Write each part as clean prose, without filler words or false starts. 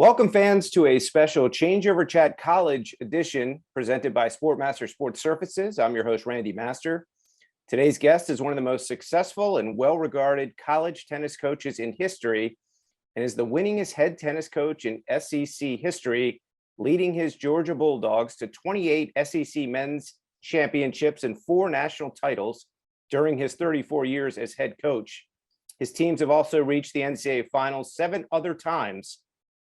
Welcome, fans, to a special Changeover Chat College edition presented by Sportmaster Sports Surfaces. I'm your host, Randy Master. Today's guest is one of the most successful and well-regarded college tennis coaches in history and is the winningest head tennis coach in SEC history, leading his Georgia Bulldogs to 28 SEC men's championships and 4 national titles during his 34 years as head coach. His teams have also reached the NCAA finals 7 other times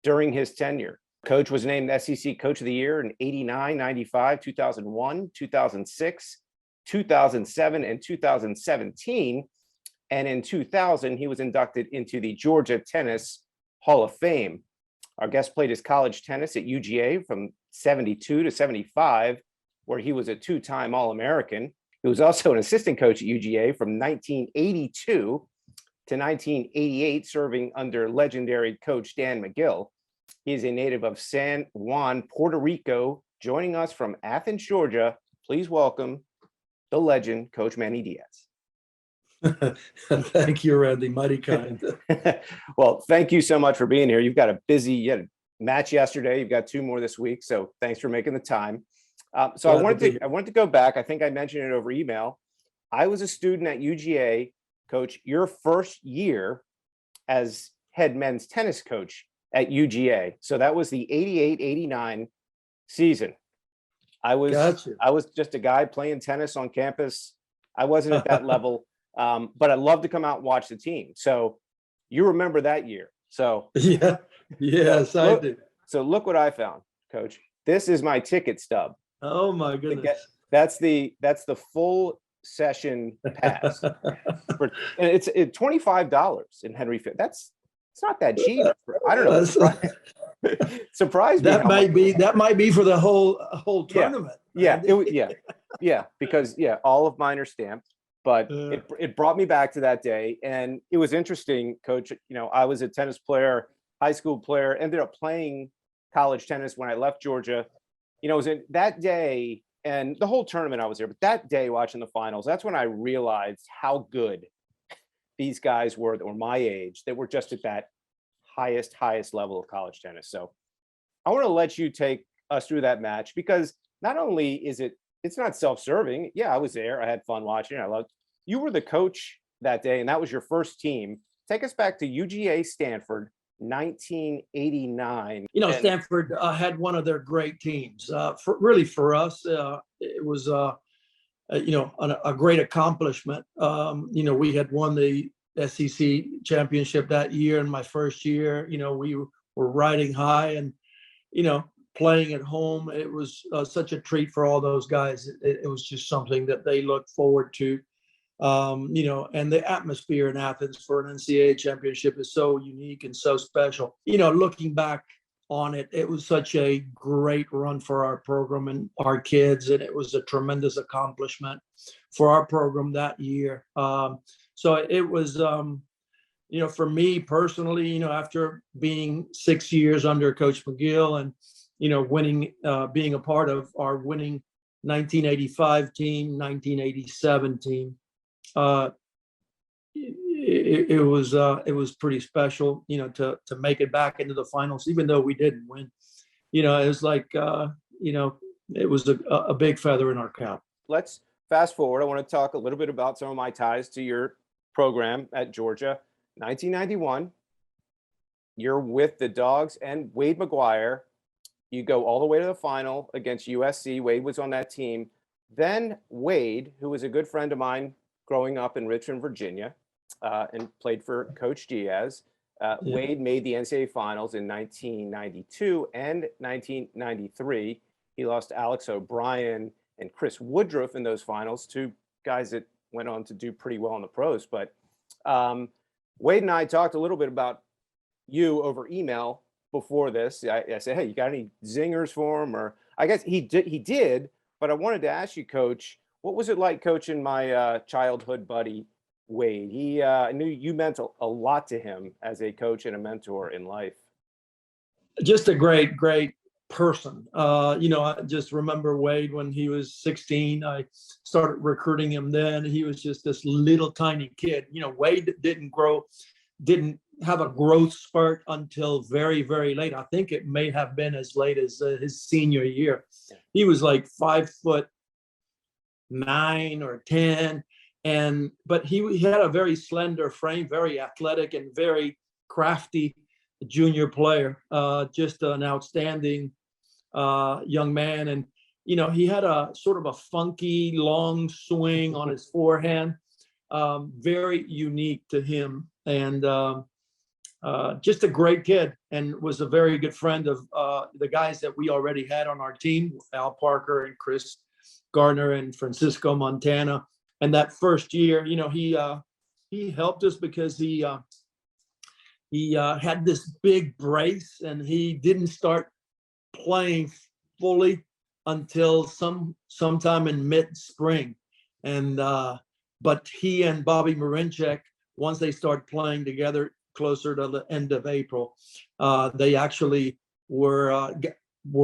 during his tenure. Coach was named SEC Coach of the Year in 89, 95, 2001, 2006, 2007, and 2017. And in 2000, he was inducted into the Georgia Tennis Hall of Fame. Our guest played his college tennis at UGA from 72 to 75, where he was a 2-time All-American. He was also an assistant coach at UGA from 1982 to 1988, serving under legendary coach Dan McGill. He is a native of San Juan, Puerto Rico, joining us from Athens, Georgia. Please welcome the legend, Coach Manny Diaz. Thank you, Randy. Mighty kind. Well, thank you so much for being here. You had a match yesterday. You've got 2 more this week, so thanks for making the time. I wanted to go back. I think I mentioned it over email. I was a student at UGA. Coach, your first year as head men's tennis coach at UGA. So that was the 88-89 season. I was just a guy playing tennis on campus. I wasn't at that level, but I love to come out and watch the team. So you remember that year. So yes, I do. So look what I found, Coach. This is my ticket stub. Oh my goodness. That's the full session pass. It's $25 in Henry Fifth. It's not that cheap. I don't know. Surprised me. That might be for the whole tournament. Yeah, because all of mine are stamped. But it brought me back to that day, and it was interesting, Coach. I was a tennis player, high school player, ended up playing college tennis when I left Georgia. It was in that day. And the whole tournament I was there, but that day watching the finals, that's when I realized how good these guys were that were my age, that were just at that highest level of college tennis. So I want to let you take us through that match, because not only is it's not self-serving. Yeah, I was there. I had fun watching. I loved you were the coach that day, and that was your first team. Take us back to UGA Stanford, 1989. Stanford had one of their great teams. For us, it was a great accomplishment. We had won the SEC championship that year. In my first year, we were riding high, and playing at home. It was such a treat for all those guys. It was just something that they looked forward to. And the atmosphere in Athens for an NCAA championship is so unique and so special. Looking back on it, it was such a great run for our program and our kids, and it was a tremendous accomplishment for our program that year. So it was, for me personally, after being 6 years under Coach McGill and, winning, being a part of our winning 1985 team, 1987 team, it was pretty special, to make it back into the finals, even though we didn't win. It was like, it was a big feather in our cap. Let's fast forward. I want to talk a little bit about some of my ties to your program at Georgia. 1991, you're with the Dogs and Wade McGuire. You go all the way to the final against USC. Wade was on that team. Then Wade, who was a good friend of mine growing up in Richmond, Virginia, and played for Coach Diaz. Wade made the NCAA finals in 1992 and 1993. He lost Alex O'Brien and Chris Woodruff in those finals, 2 guys that went on to do pretty well in the pros. But Wade and I talked a little bit about you over email before this. I said, hey, you got any zingers for him? Or I guess he did, but I wanted to ask you, Coach, what was it like coaching my childhood buddy, Wade? I knew you meant a lot to him as a coach and a mentor in life. Just a great person. I just remember Wade when he was 16. I started recruiting him then. He was just this little tiny kid. Wade didn't grow didn't have a growth spurt until very, very late. I think it may have been as late as his senior year. He was like 5'9" or 10, but he had a very slender frame, very athletic, and very crafty junior player. Just an outstanding young man, and he had a sort of a funky long swing on his forehand, very unique to him, and just a great kid, and was a very good friend of the guys that we already had on our team, Al Parker and Chris Gardner and Francisco Montana. And that first year, he helped us because he had this big brace, and he didn't start playing fully until sometime in mid-spring. And but he and Bobby Marinchek, once they start playing together closer to the end of April, they actually were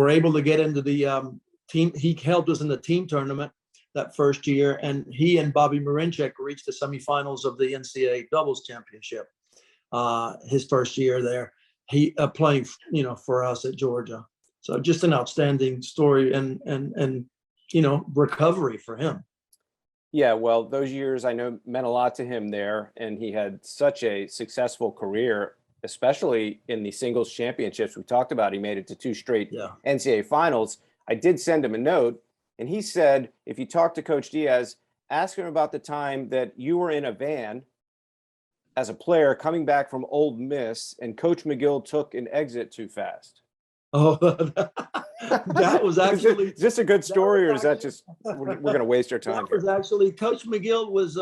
able to get into the team. He helped us in the team tournament that first year, and he and Bobby Marinchek reached the semifinals of the NCAA doubles championship his first year there. He playing, for us at Georgia. So just an outstanding story and recovery for him. Yeah, well, those years I know meant a lot to him there, and he had such a successful career, especially in the singles championships we talked about. He made it to 2 straight NCAA finals. I did send him a note, and he said, if you talk to Coach Diaz, ask him about the time that you were in a van as a player coming back from Ole Miss, and Coach McGill took an exit too fast. Oh, that was actually is this a good story, or is that just we're going to waste our time? That was actually Coach McGill was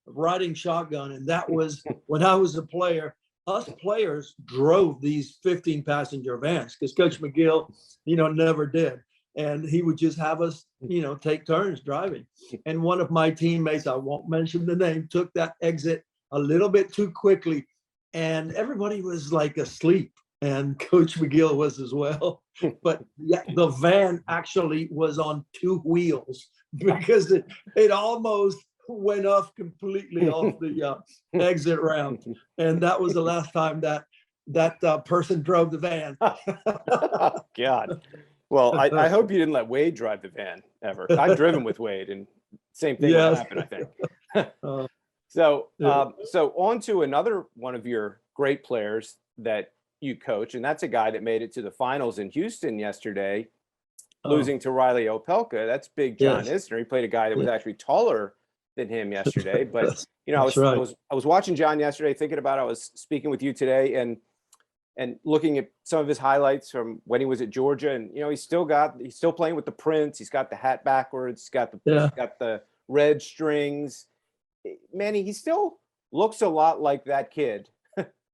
riding shotgun, and that was when I was a player. Us players drove these 15-passenger vans because Coach McGill, never did, and he would just have us, take turns driving. And one of my teammates, I won't mention the name, took that exit a little bit too quickly, and everybody was like asleep. And Coach McGill was as well. But yeah, the van actually was on 2 wheels because it almost went off completely off the exit ramp. And that was the last time that person drove the van. Oh, God. Well, I hope you didn't let Wade drive the van ever. I've driven with Wade, and same thing would happen, I think. So on to another one of your great players that you coach, and that's a guy that made it to the finals in Houston yesterday, losing to Riley Opelka. That's Big John Isner. He played a guy that was actually taller than him yesterday. But I was watching John yesterday, thinking about I was speaking with you today, and looking at some of his highlights from when he was at Georgia, and he's still playing with the Prince. He's got the hat backwards. He's got the red strings. Manny, he still looks a lot like that kid.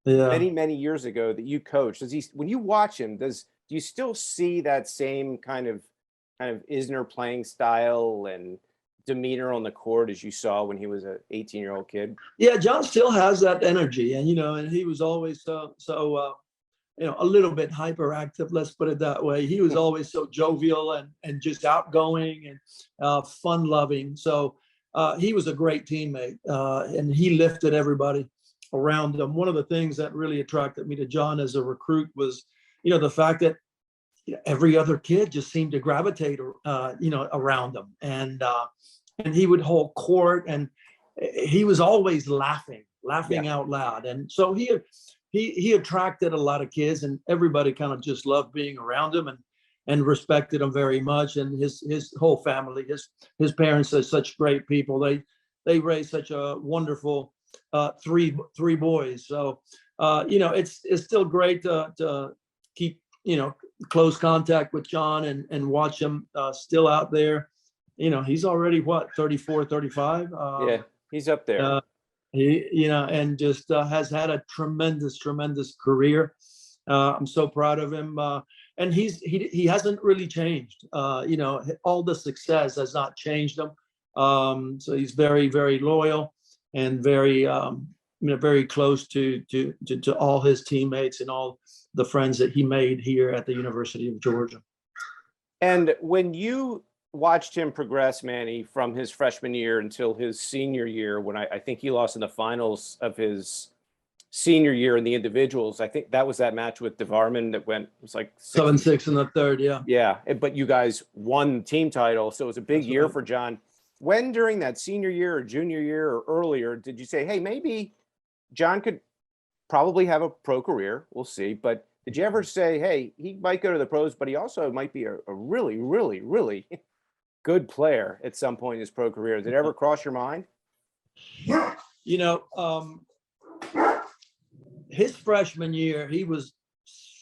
Many years ago that you coached. When you watch him, do you still see that same kind of Isner playing style and demeanor on the court as you saw when he was an 18-year-old kid? Yeah, John still has that energy, and and he was always so a little bit hyperactive, let's put it that way. He was always so jovial and just outgoing and fun loving. So he was a great teammate, and he lifted everybody around him. One of the things that really attracted me to John as a recruit was, the fact that every other kid just seemed to gravitate, around him, and he would hold court, and he was always laughing out loud, and so he attracted a lot of kids, and everybody kind of just loved being around him and respected him very much, and his whole family, his parents are such great people. They raised such a wonderful three boys. So it's still great to keep close contact with John and watch him still out there. He's already 34, 35. Yeah, he's up there. He and just has had a tremendous career. I'm so proud of him, and he hasn't really changed. All the success has not changed him. So he's very, very loyal and very very close to all his teammates and all the friends that he made here at the University of Georgia. And when you watched him progress, Manny, from his freshman year until his senior year, when I think he lost in the finals of his senior year in the individuals. I think that was that match with DeVarman that went, it was like 7-6 in the third. Yeah. Yeah. But you guys won the team title. So it was a big That's year right. for John. When during that senior year or junior year or earlier, did you say, hey, maybe John could probably have a pro career? We'll see. But did you ever say, hey, he might go to the pros, but he also might be a really, really, really good player at some point in his pro career? Did it ever cross your mind? You know, his freshman year, he was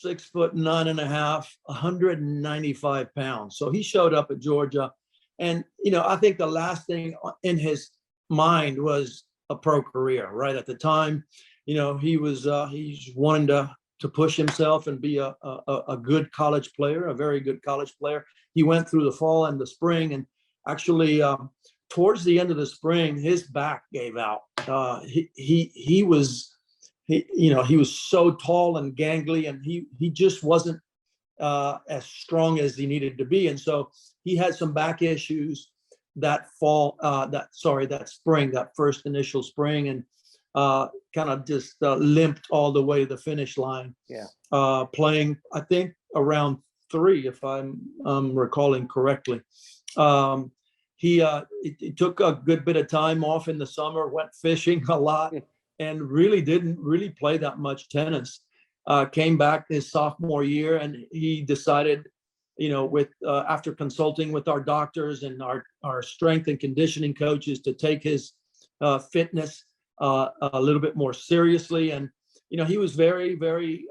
6'9.5", 195 pounds. So he showed up at Georgia. And, you know, I think the last thing in his mind was a pro career, right? At the time, you know, he's wanting to push himself and be a good college player, a very good college player. He went through the fall and the spring, and actually towards the end of the spring, his back gave out. He was so tall and gangly, and he just wasn't as strong as he needed to be. And so he had some back issues that spring, that first initial spring, and kind of just limped all the way to the finish line. Yeah. Playing, I think, around 3, if I'm recalling correctly. He took a good bit of time off in the summer, went fishing a lot, and really didn't play that much tennis. Came back his sophomore year, and he decided, you know, after consulting with our doctors and our strength and conditioning coaches, to take his fitness a little bit more seriously. And, you know, he was very, very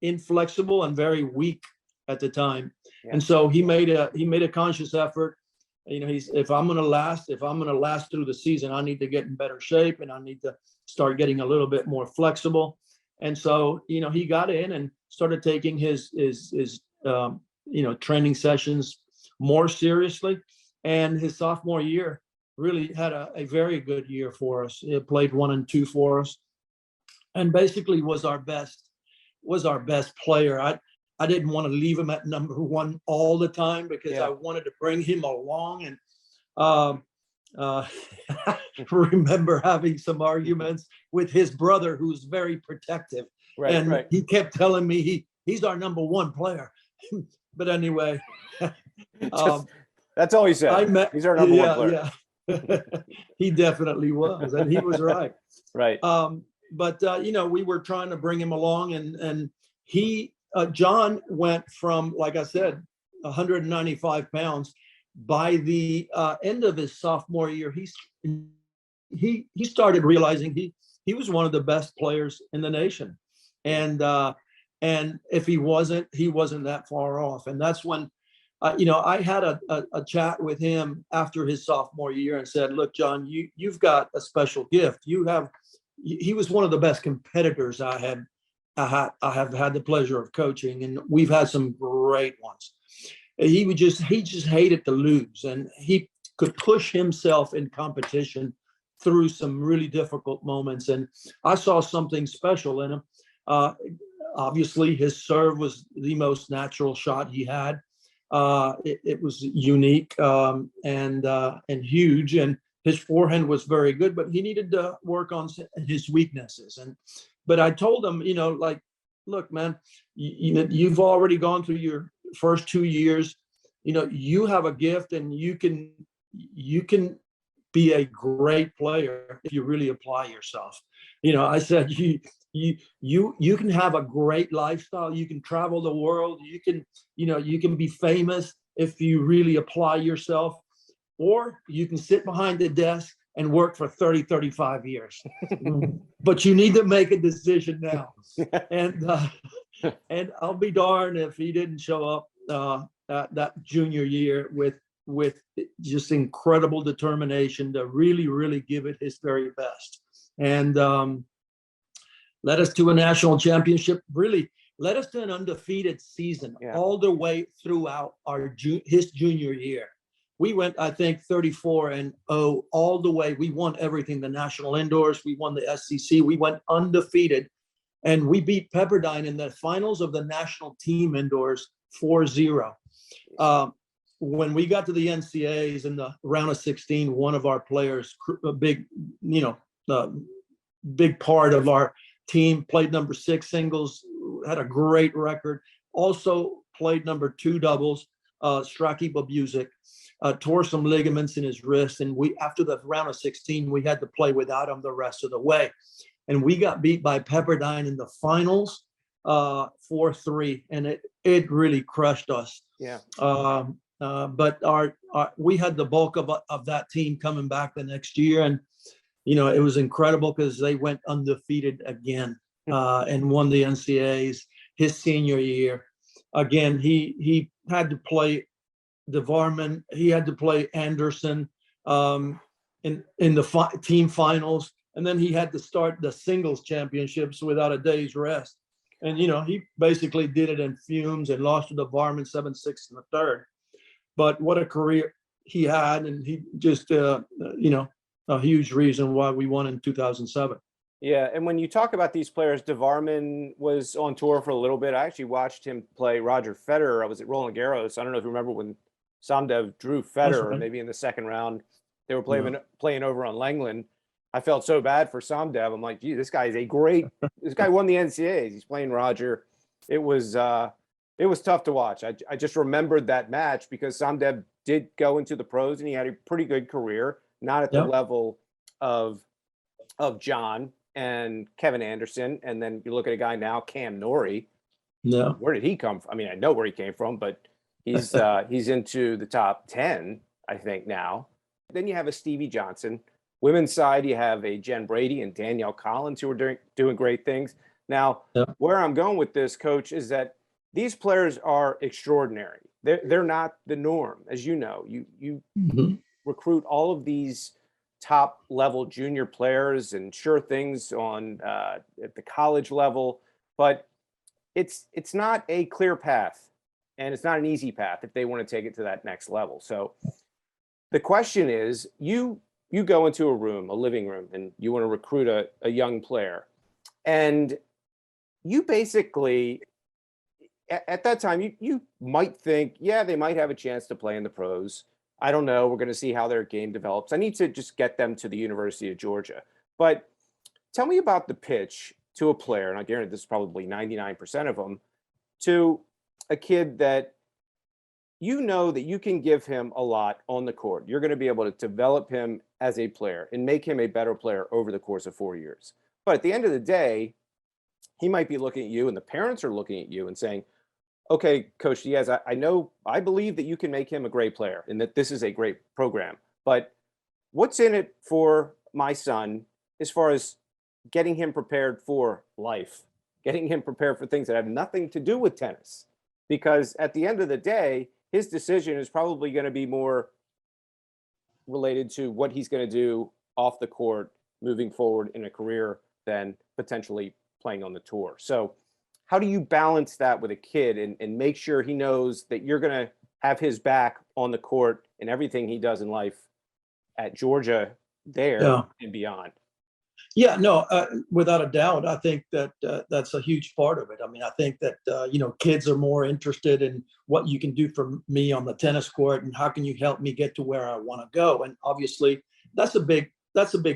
inflexible and very weak at the time. Yeah. And so he made a conscious effort. You know, if I'm going to last through the season, I need to get in better shape, and I need to start getting a little bit more flexible. And so, you know, he got in and started taking his training sessions more seriously. And his sophomore year really had a very good year for us. He played 1 and 2 for us, and basically was our best player. I didn't want to leave him at number 1 all the time, because I wanted to bring him along. And remember having some arguments with his brother, who's very protective. Right. He kept telling me he's our number 1 player. But anyway, that's all he said. He's our number 1 player. Yeah. He definitely was, and he was right. Right. But you know, we were trying to bring him along, and John went from, like I said, 195 pounds. By the end of his sophomore year, he started realizing he was one of the best players in the nation, and if he wasn't that far off. And that's when, you know, I had a chat with him after his sophomore year and said, "Look, John, you've got a special gift. He was one of the best competitors I have had the pleasure of coaching, and we've had some great ones. He just hated to lose, and he could push himself in competition through some really difficult moments. And I saw something special in him. Obviously, his serve was the most natural shot he had. It was unique and huge, and his forehand was very good, but he needed to work on his weaknesses. But I told him, you know, like, look, man, you've already gone through your first 2 years. You know, you have a gift, and you can be a great player if you really apply yourself. You know, I said, you can have a great lifestyle. You can travel the world. You can be famous if you really apply yourself, or you can sit behind the desk and work for 30, 35 years. But you need to make a decision now. And I'll be darned if he didn't show up that junior year with just incredible determination to really, really give it his very best. And led us to a national championship, really led us to an undefeated season all the way throughout his junior year. We went, I think, 34-0 all the way. We won everything, the national indoors. We won the SEC. We went undefeated. And we beat Pepperdine in the finals of the national team indoors 4-0. When we got to the NCAAs in the round of 16, one of our players, a big part of our team, played number 6 singles, had a great record. Also played number 2 doubles. Straki Babuzik tore some ligaments in his wrist, and after the round of 16, we had to play without him the rest of the way. And we got beat by Pepperdine in the finals 4-3, and it really crushed us. Yeah. But we had the bulk of that team coming back the next year, and it was incredible because they went undefeated again and won the NCAAs his senior year. Again, he had to play DeVarman, he had to play Anderson in the team finals, and then he had to start the singles championships without a day's rest. And he basically did it in fumes and lost to DeVarman 7-6 in the third. But what a career he had, and he just a huge reason why we won in 2007. Yeah, and when you talk about these players, DeVarman was on tour for a little bit. I actually watched him play Roger Federer. I was at Roland Garros. I don't know if you remember when Samdev drew Federer, right. Maybe in the second round. They were playing over on Langland. I felt so bad for Samdev. I'm like, gee, this guy won the NCAAs. He's playing Roger. It was tough to watch. I just remembered that match because Samdev did go into the pros and he had a pretty good career, not at the level of John and Kevin Anderson. And then you look at a guy now, Cam Norrie. No. Where did he come from? I mean, I know where he came from, but he's into the top 10, I think, now. Then you have a Stevie Johnson. Women's side, you have a Jen Brady and Danielle Collins who are doing great things. Now, where I'm going with this, Coach, is that these players are extraordinary. They're not the norm, as you know. You recruit all of these top level junior players and sure things on at the college level, but it's not a clear path, and it's not an easy path if they want to take it to that next level. So the question is, you go into a living room, and you want to recruit a young player, and you basically at that time you might think, yeah, they might have a chance to play in the pros. I don't know. We're going to see how their game develops. I need to just get them to the University of Georgia. But tell me about the pitch to a player, and I guarantee this is probably 99% of them, to a kid that that you can give him a lot on the court. You're going to be able to develop him as a player and make him a better player over the course of 4 years. But at the end of the day, he might be looking at you, and the parents are looking at you and saying, okay, Coach Diaz, I believe that you can make him a great player and that this is a great program. But what's in it for my son as far as getting him prepared for life, getting him prepared for things that have nothing to do with tennis? Because at the end of the day, his decision is probably going to be more related to what he's going to do off the court moving forward in a career than potentially playing on the tour. So how do you balance that with a kid and make sure he knows that you're going to have his back on the court and everything he does in life at Georgia there and beyond? Yeah, no, without a doubt. I think that that's a huge part of it. I mean, I think that, kids are more interested in what you can do for me on the tennis court and how can you help me get to where I want to go. And obviously that's a big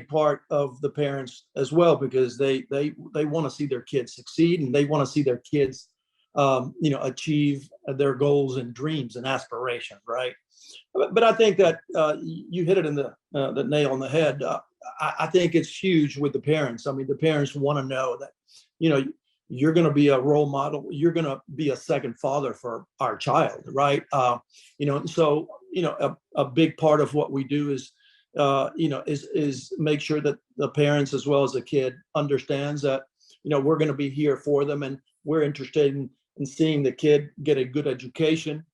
part of the parents as well, because they want to see their kids succeed, and they want to see their kids, achieve their goals and dreams and aspirations. Right. But I think that you hit it in the nail on the head. I think it's huge with the parents. I mean, the parents want to know that, you're going to be a role model. You're going to be a second father for our child. Right. So, a big part of what we do is make sure that the parents as well as the kid understands that, we're going to be here for them, and we're interested in seeing the kid get a good education,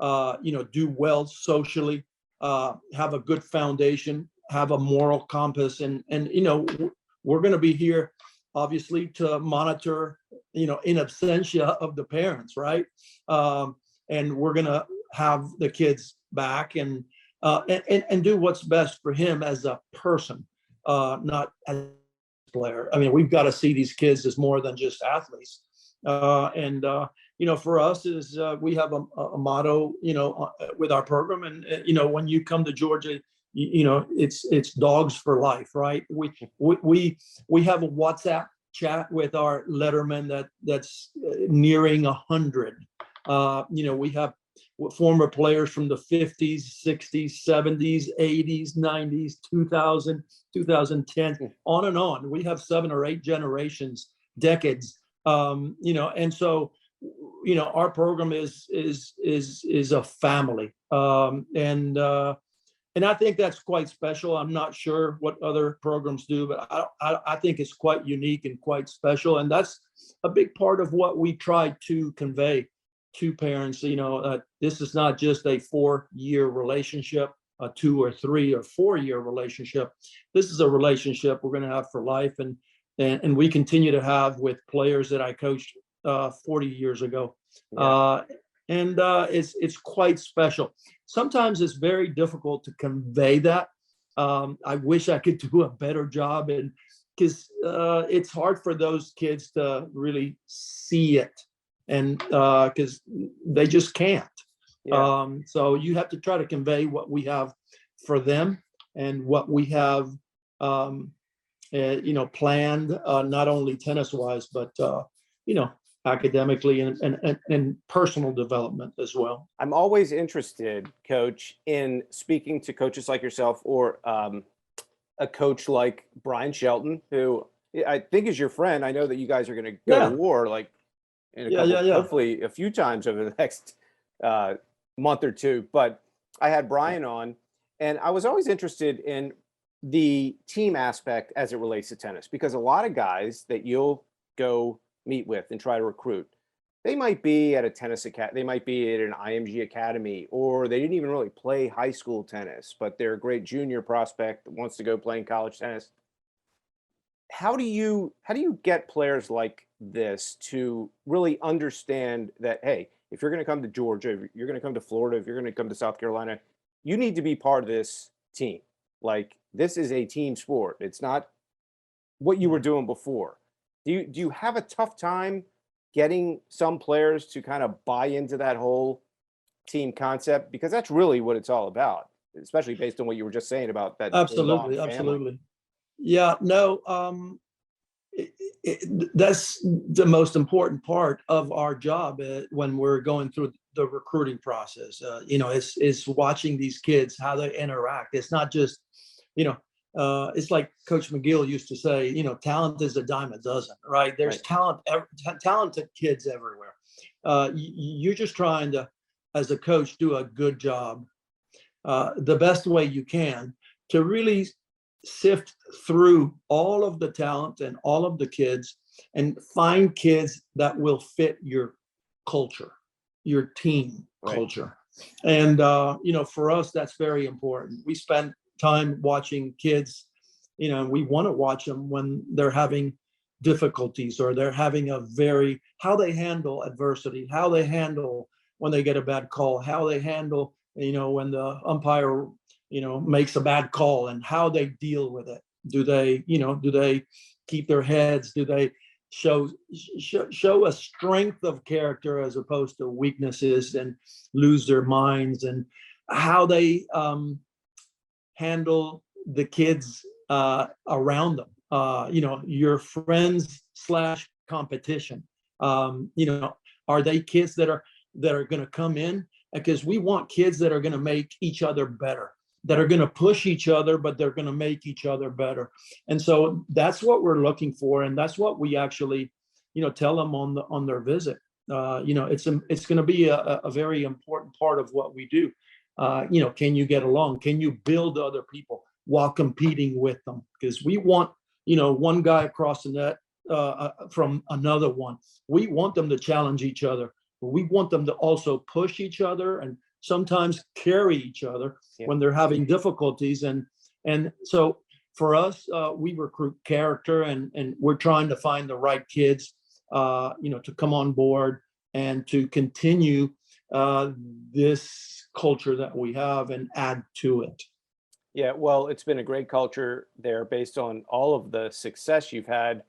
do well socially, have a good foundation, have a moral compass, and we're going to be here obviously to monitor, in absentia of the parents, right? And we're going to have the kids back and do what's best for him as a person, not as a player. I mean, we've got to see these kids as more than just athletes. For us is we have a motto, with our program, and when you come to Georgia, it's dogs for life, right? We have a WhatsApp chat with our letterman that's nearing 100. We have former players from the 50s, 60s, 70s, 80s, 90s, 2000, 2010, on and on. We have 7 or 8 generations, decades. And so, our program is a family, and I think that's quite special. I'm not sure what other programs do, but I think it's quite unique and quite special. And that's a big part of what we try to convey to parents. This is not just a 4-year relationship, a 2 or 3 or 4-year relationship. This is a relationship we're going to have for life, and we continue to have with players that I coached 40 years ago. Yeah. It's quite special. Sometimes it's very difficult to convey that. I wish I could do a better job, and because it's hard for those kids to really see it, and because they just can't. Yeah. So you have to try to convey what we have for them and what we have, planned, not only tennis wise, but academically and personal development as well. I'm always interested, Coach, in speaking to coaches like yourself, or a coach like Brian Shelton, who I think is your friend. I know that you guys are going to go to war hopefully a few times over the next month or two. But I had Brian on, and I was always interested in the team aspect as it relates to tennis, because a lot of guys that you'll go meet with and try to recruit, they might be at a tennis academy, they might be at an IMG academy, or they didn't even really play high school tennis, but they're a great junior prospect that wants to go playing college tennis. How do you get players like this to really understand that, hey, if you're going to come to Georgia, if you're going to come to Florida, if you're going to come to South Carolina, you need to be part of this team. Like, this is a team sport. It's not what you were doing before. Do you have a tough time getting some players to kind of buy into that whole team concept? Because that's really what it's all about, especially based on what you were just saying about that. Absolutely. Yeah, no, that's the most important part of our job when we're going through the recruiting process. It's watching these kids, how they interact. It's not just, it's like Coach McGill used to say, talent is a dime a dozen, right? There's talented kids everywhere. You're just trying to, as a coach, do a good job, the best way you can, to really sift through all of the talent and all of the kids and find kids that will fit your culture, your team culture. And, for us, that's very important. We spend time watching kids, and we want to watch them when they're having difficulties, or they're having how they handle adversity, how they handle when they get a bad call, how they handle, when the umpire, makes a bad call, and how they deal with it. Do they keep their heads? Do they show a strength of character as opposed to weaknesses and lose their minds? And how they handle the kids around them, your friends / competition. Are they kids that are going to come in? Because we want kids that are going to make each other better, that are going to push each other, but they're going to make each other better. And so that's what we're looking for, and that's what we actually, tell them on their visit. It's going to be a very important part of what we do. Can you get along? Can you build other people while competing with them? Because we want, one guy across the net from another one. We want them to challenge each other. But we want them to also push each other and sometimes carry each other when they're having difficulties. And so for us, we recruit character, and we're trying to find the right kids, to come on board and to continue this culture that we have and add to it. Yeah, well, it's been a great culture there based on all of the success you've had.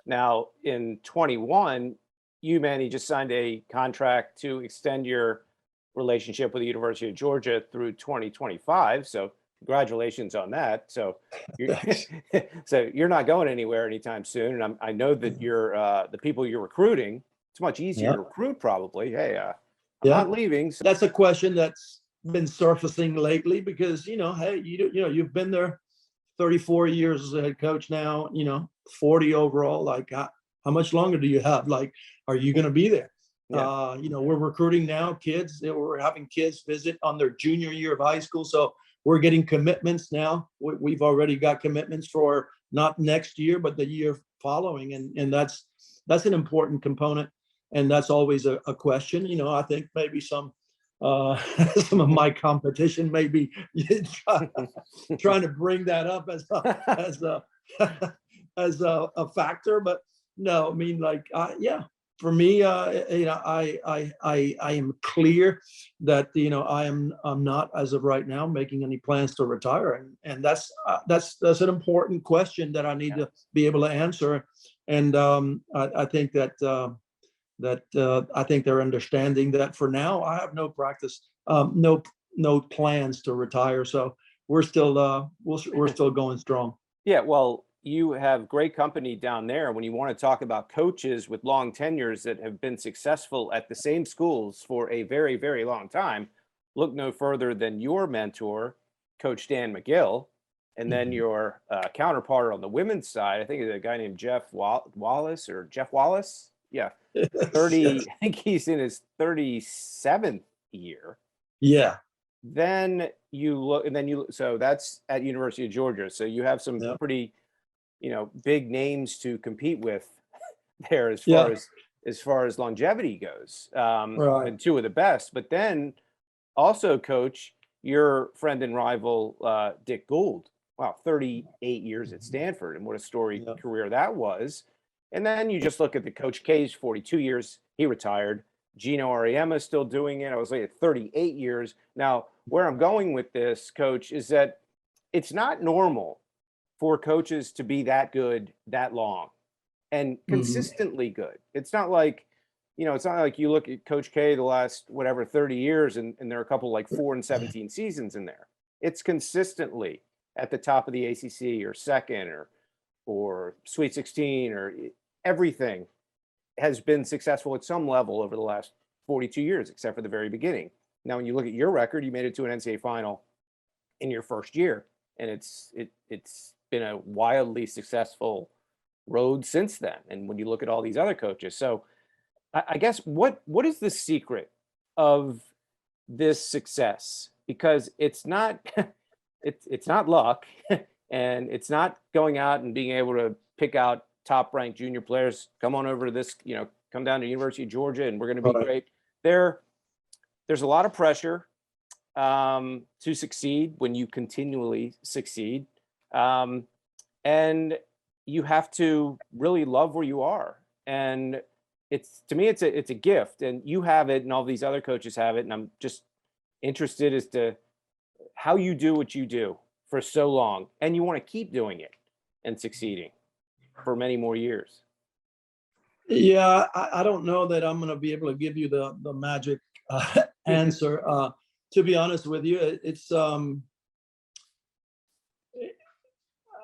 Now, in 21, you, Manny, just signed a contract to extend your relationship with the University of Georgia through 2025. So congratulations on that. So you're, so you're not going anywhere anytime soon. And I know that you're the people you're recruiting, it's much easier Yeah. to recruit probably. Hey, I'm Yeah. not leaving. So That's a question that's been surfacing lately because, hey, you've been there 34 years as a head coach now, 40 overall. Like, how much longer do you have? Like, are you going to be there? yeah. We're recruiting now kids. We're having kids visit on their junior year of high school. So we're getting commitments now. We've already got commitments for not next year, but the year following. And that's an important component. And that's always a question. I think maybe some some of my competition may be trying to bring that up as a factor, but no, I mean, like, yeah, for me, I am clear that I'm not, as of right now, making any plans to retire, and that's an important question that I need to be able to answer, and I think that. I think they're understanding that for now I have no practice, no plans to retire. So we're still we're still going strong. Yeah, well, you have great company down there when you want to talk about coaches with long tenures that have been successful at the same schools for a very, very long time. Look no further than your mentor, Coach Dan McGill, and then your counterpart on the women's side. I think it's a guy named Jeff Wallace or Jeff Wallace. Yeah. 30, I think he's in his 37th year. Yeah. Then you look, and then so that's at University of Georgia. So you have some pretty, big names to compete with there as far as longevity goes. Right. And two of the best. But then also, Coach, your friend and rival, Dick Gould. Wow, 38 years at Stanford, and what a storied career that was. And then you just look at the Coach K's 42 years, he retired. Gino Auriemma is still doing it. I was like at 38 years. Now, where I'm going with this, Coach, is that it's not normal for coaches to be that good that long and consistently good. It's not like, it's not like you look at Coach K the last, 30 years and there are a couple like 4 and 17 seasons in there. It's consistently at the top of the ACC or second or Sweet 16 or everything has been successful at some level over the last 42 years, except for the very beginning. Now, when you look at your record, you made it to an NCAA final in your first year, and it's been a wildly successful road since then. And when you look at all these other coaches, so I guess what is the secret of this success? Because it's not it's not luck, and it's not going out and being able to pick out top-ranked junior players. Come on over to this, come down to University of Georgia, and we're going to be great. There's a lot of pressure to succeed when you continually succeed, and you have to really love where you are. And to me, it's a gift, and you have it, and all these other coaches have it. And I'm just interested as to how you do what you do for so long, and you want to keep doing it and succeeding for many more years. Yeah, I don't know that I'm going to be able to give you the magic answer. To be honest with you, it's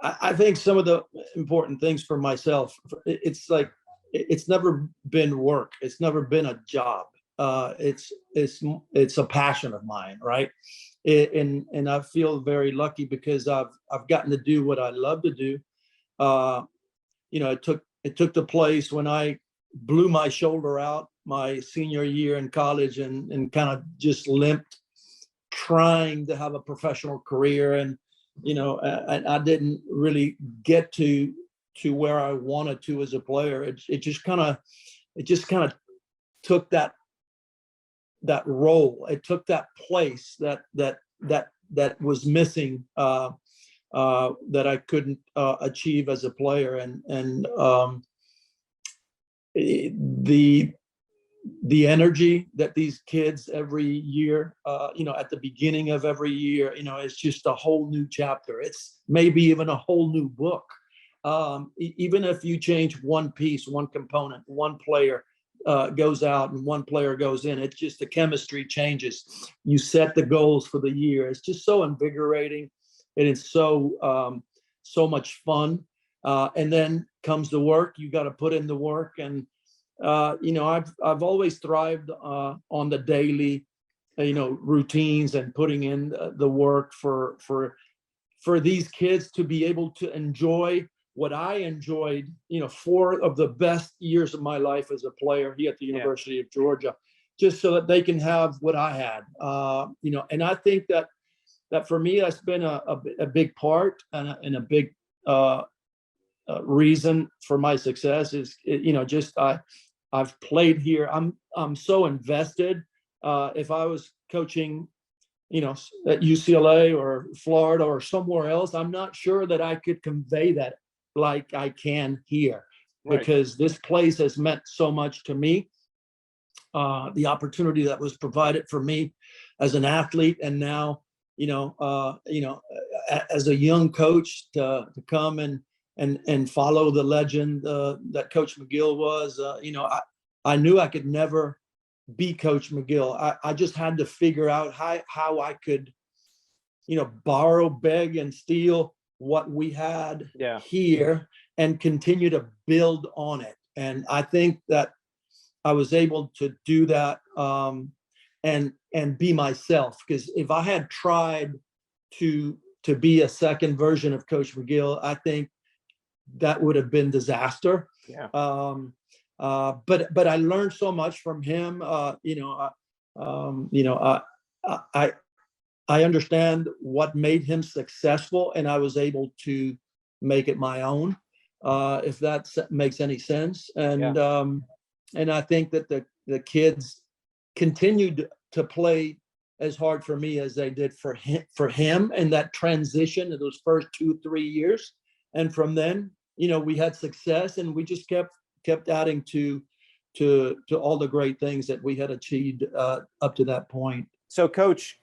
I think some of the important things for myself, it's like, it's never been work. It's never been a job. It's a passion of mine, right? And I feel very lucky because I've gotten to do what I love to do. It took the place when I blew my shoulder out my senior year in college and kind of just limped, trying to have a professional career. And I didn't really get to where I wanted to as a player. It just kind of took that role. It took that place that was missing, that I couldn't achieve as a player. And the energy that these kids every year, at the beginning of every year, it's just a whole new chapter. It's maybe even a whole new book. Even if you change one piece, one component, one player goes out and one player goes in, it's just the chemistry changes. You set the goals for the year. It's just so invigorating. It is so much fun. And then comes the work. You got to put in the work. And I've always thrived on the daily, routines and putting in the work for these kids to be able to enjoy what I enjoyed, 4 of the best years of my life as a player here at the University of Georgia, just so that they can have what I had, and I think that for me, that's been a big part and a big reason for my success is, I've played here. I'm so invested. If I was coaching, at UCLA or Florida or somewhere else, I'm not sure that I could convey that like I can here, because this place has meant so much to me. The opportunity that was provided for me as an athlete, and now, as a young coach to come and follow the legend that Coach McGill was. I knew I could never be Coach McGill. I just had to figure out how I could, borrow, beg, and steal what we had here and continue to build on it. And I think that I was able to do that and be myself. Because if I had tried to be a second version of Coach McGill, I think that would have been disaster. But I learned so much from him. I understand what made him successful, and I was able to make it my own, if that makes any sense. And I think that the kids continued to play as hard for me as they did for him in that transition in those first 2-3 years. And from then, we had success, and we just kept adding to all the great things that we had achieved up to that point. So, Coach,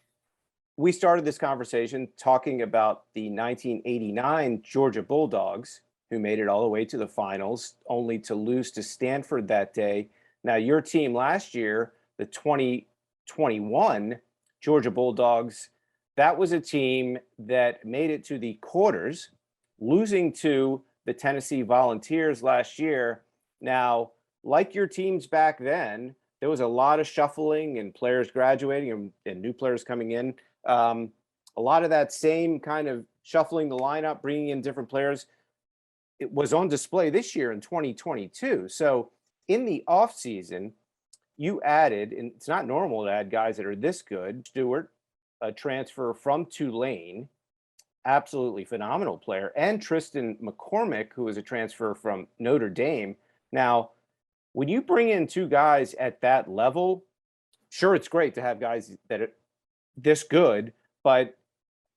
we started this conversation talking about the 1989 Georgia Bulldogs, who made it all the way to the finals, only to lose to Stanford that day. Now, your team last year, the 2021 Georgia Bulldogs, that was a team that made it to the quarters, losing to the Tennessee Volunteers last year. Now, like your teams back then, there was a lot of shuffling and players graduating and new players coming in. A lot of that same kind of shuffling the lineup, bringing in different players, it was on display this year in 2022. So in the offseason, you added, and it's not normal to add guys that are this good, Stewart, a transfer from Tulane, absolutely phenomenal player, and Tristan McCormick, who is a transfer from Notre Dame. Now, when you bring in 2 guys at that level, sure, it's great to have guys that are this good, but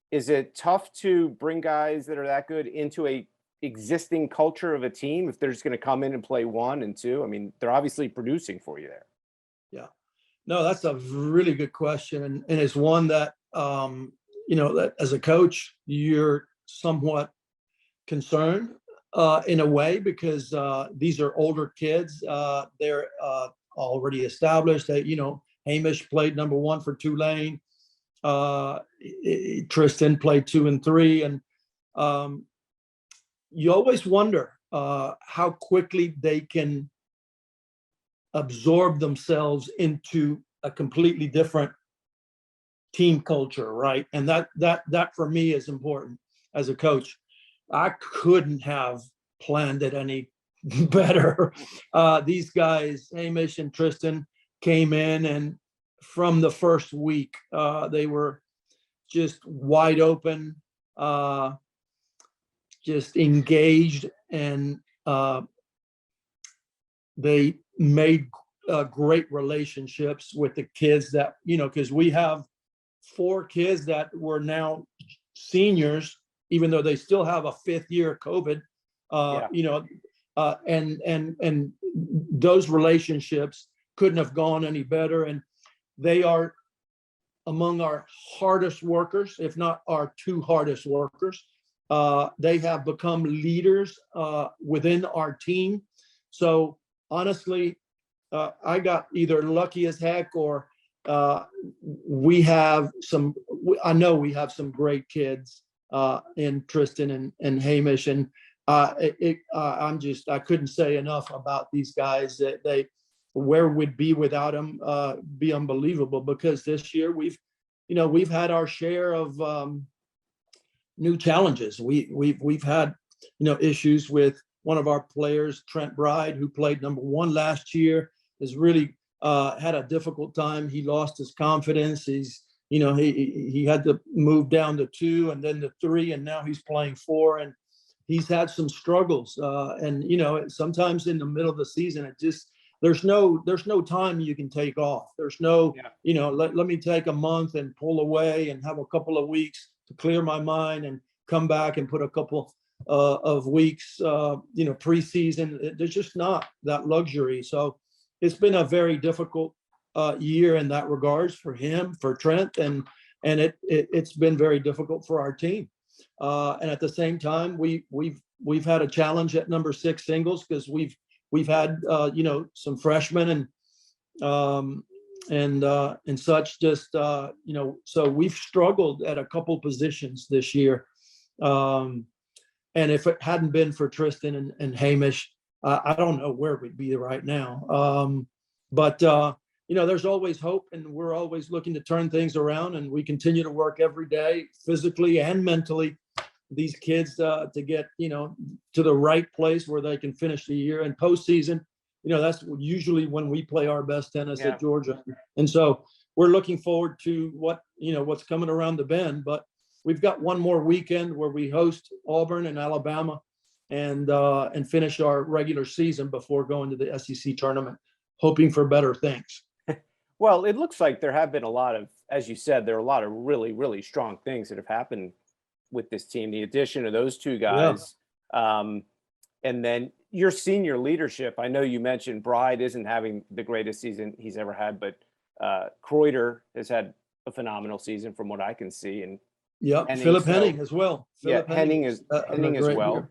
is it tough to bring guys that are that good into a existing culture of a team if they're just going to come in and play 1 and 2? I mean, they're obviously producing for you there. Yeah, no, that's a really good question. And it's one that, that as a coach, you're somewhat concerned in a way, because these are older kids. They're already established. That, Hamish played number 1 for Tulane. Tristan played 2 and 3. And you always wonder how quickly they can absorb themselves into a completely different team culture, right? And that for me is important as a coach. I couldn't have planned it any better. These guys, Hamish and Tristan, came in, and from the first week, they were just wide open, just engaged, and they made great relationships with the kids that, because we have 4 kids that were now seniors, even though they still have a 5th year COVID, and those relationships couldn't have gone any better. And they are among our hardest workers, if not our 2 hardest workers. They have become leaders within our team. So honestly, I got either lucky as heck, or I know we have some great kids in Tristan and Hamish. And I couldn't say enough about these guys. That where we'd be without them be unbelievable, because this year we've had our share of new challenges. We've had issues with one of our players, Trent Bride, who played number one last year, has really had a difficult time. He lost his confidence. He had to move down to 2 and then to 3, and now he's playing 4, and he's had some struggles. And sometimes in the middle of the season, there's no time you can take off. There's no, let me take a month and pull away and have a couple of weeks to clear my mind and come back and put a couple of weeks, preseason. There's just not that luxury. So it's been a very difficult year in that regards for him, for Trent, and it's been very difficult for our team. And at the same time, we've had a challenge at number 6 singles, because we've had some freshmen and such, just so we've struggled at a couple positions this year. And if it hadn't been for Tristan and Hamish, I don't know where we'd be right now. But there's always hope, and we're always looking to turn things around, and we continue to work every day, physically and mentally, these kids to get, to the right place where they can finish the year. And postseason, that's usually when we play our best tennis at Georgia. And so we're looking forward to what's coming around the bend. But we've got one more weekend where we host Auburn and Alabama, and finish our regular season before going to the SEC tournament, hoping for better things. Well, it looks like there have been a lot of, as you said, there are a lot of really, really strong things that have happened with this team. The addition of those 2 guys, and then your senior leadership. I know you mentioned Bride isn't having the greatest season he's ever had, but Kreuter has had a phenomenal season from what I can see. And Philip Henning as well. Henning as well.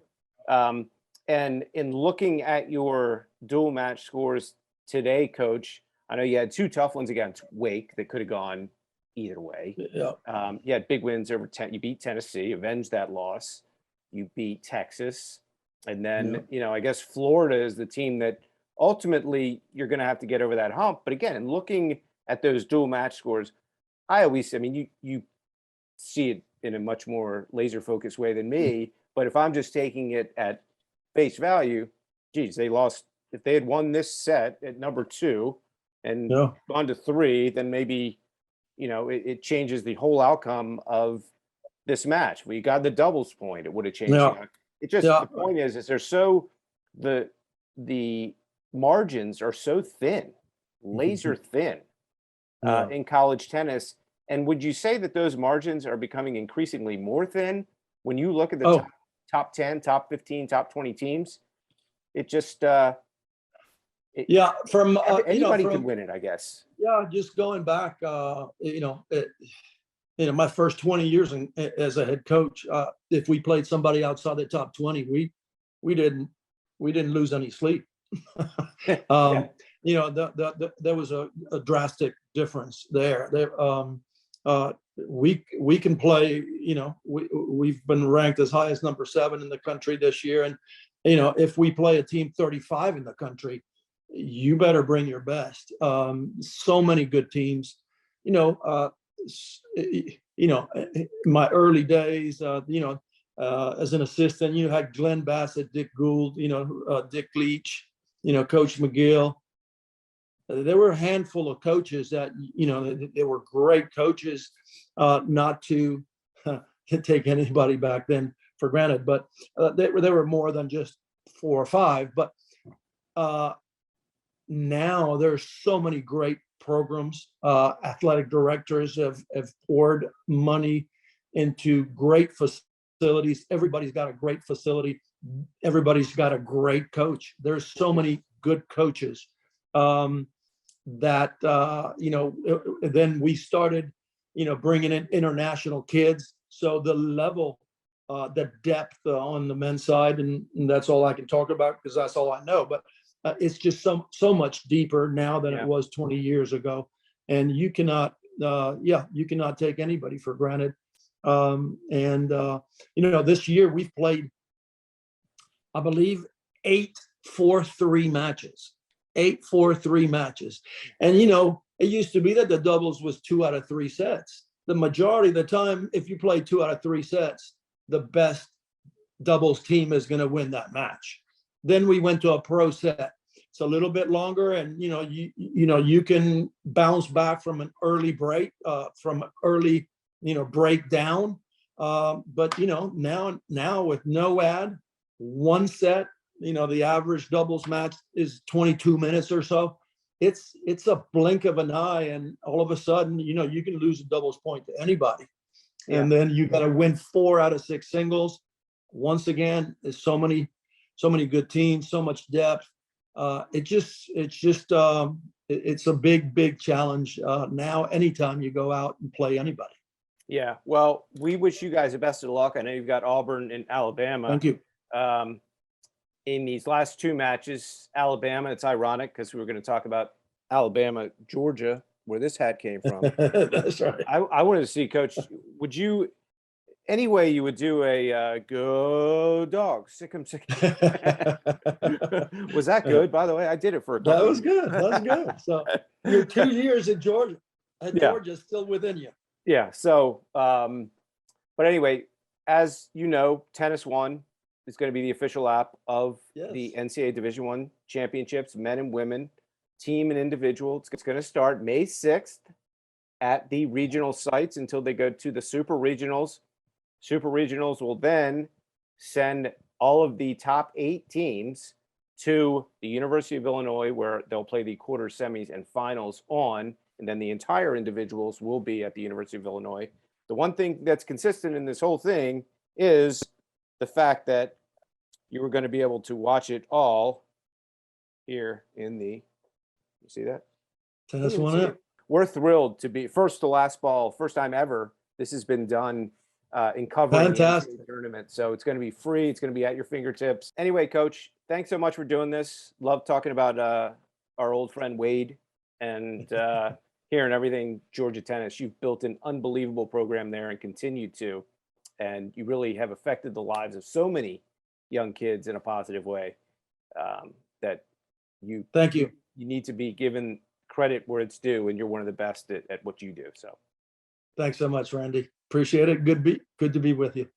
And in looking at your dual match scores today, Coach, I know you had 2 tough ones against Wake that could have gone either way. Yeah. You had big wins over you beat Tennessee, avenged that loss. You beat Texas. And then, I guess Florida is the team that ultimately you're going to have to get over that hump. But again, in looking at those dual match scores, you see it in a much more laser focused way than me. But if I'm just taking it at face value, geez, they lost. If they had won this set at number 2 and gone to 3, then maybe, it changes the whole outcome of this match. We got the doubles point. It would have changed. It just, the point is the margins are so thin, laser thin in college tennis. And would you say that those margins are becoming increasingly more thin when you look at the top 10, top 15, top 20 teams? It just, from anybody could win it, I guess. Yeah, just going back, my first 20 years as a head coach, if we played somebody outside the top 20, we didn't lose any sleep. There was a drastic difference there. We can play. We've been ranked as high as number 7 in the country this year, and if we play a team 35 in the country, you better bring your best. So many good teams. My early days, as an assistant, you had Glenn Bassett, Dick Gould, Dick Leach, Coach McGill. There were a handful of coaches that, they were great coaches, not to take anybody back then for granted, but there were more than just 4 or 5. But now there's so many great programs. Athletic directors have poured money into great facilities. Everybody's got a great facility. Everybody's got a great coach. There's so many good coaches that then we started bringing in international kids. So the level, the depth on the men's side, and that's all I can talk about because that's all I know. But it's just so much deeper now than it was 20 years ago, and you cannot take anybody for granted. This year we've played, I believe, 8-4-3 matches. 8-4-3 matches. And, it used to be that the doubles was 2 out of 3 sets. The majority of the time, if you play 2 out of 3 sets, the best doubles team is going to win that match. Then we went to a pro set. It's a little bit longer, and you can bounce back from an early break, breakdown. But now with no ad, 1 set, the average doubles match is 22 minutes or so. It's a blink of an eye, and all of a sudden, you can lose a doubles point to anybody. Yeah. And then you got to win 4 out of 6 singles. Once again, there's so many good teams, so much depth. It's a big challenge now. Anytime you go out and play anybody. Yeah. Well, we wish you guys the best of luck. I know you've got Auburn and Alabama. Thank you. In these last 2 matches, Alabama, it's ironic because we were going to talk about Alabama, Georgia, where this hat came from. That's right. I wanted to see, Coach, would you, any way you would do a go Dogs, sick 'em. Was that good, by the way? I did it for a couple. That was good. That was good. So you're 2 years at Georgia. Georgia's still within you. Yeah. So, but anyway, as you know, TennisONE is going to be the official app of the NCAA Division I championships, men and women, team and individual. It's going to start May 6th at the regional sites until they go to the super regionals. Super regionals will then send all of the top 8 teams to the University of Illinois, where they'll play the quarter, semis, and finals on, and then the entire individuals will be at the University of Illinois. The one thing that's consistent in this whole thing is the fact that you were going to be able to watch it all here in the, you see that? TennisONE App. We're thrilled to be first to last ball, first time ever. This has been done in covering the NCAA tournament. So it's going to be free. It's going to be at your fingertips. Anyway, Coach, thanks so much for doing this. Love talking about our old friend Wade and hearing everything Georgia tennis. You've built an unbelievable program there and continue to. And you really have affected the lives of so many young kids in a positive way that you thank you. You need to be given credit where it's due, and you're one of the best at what you do. So thanks so much, Randy. Appreciate it. Good to be with you.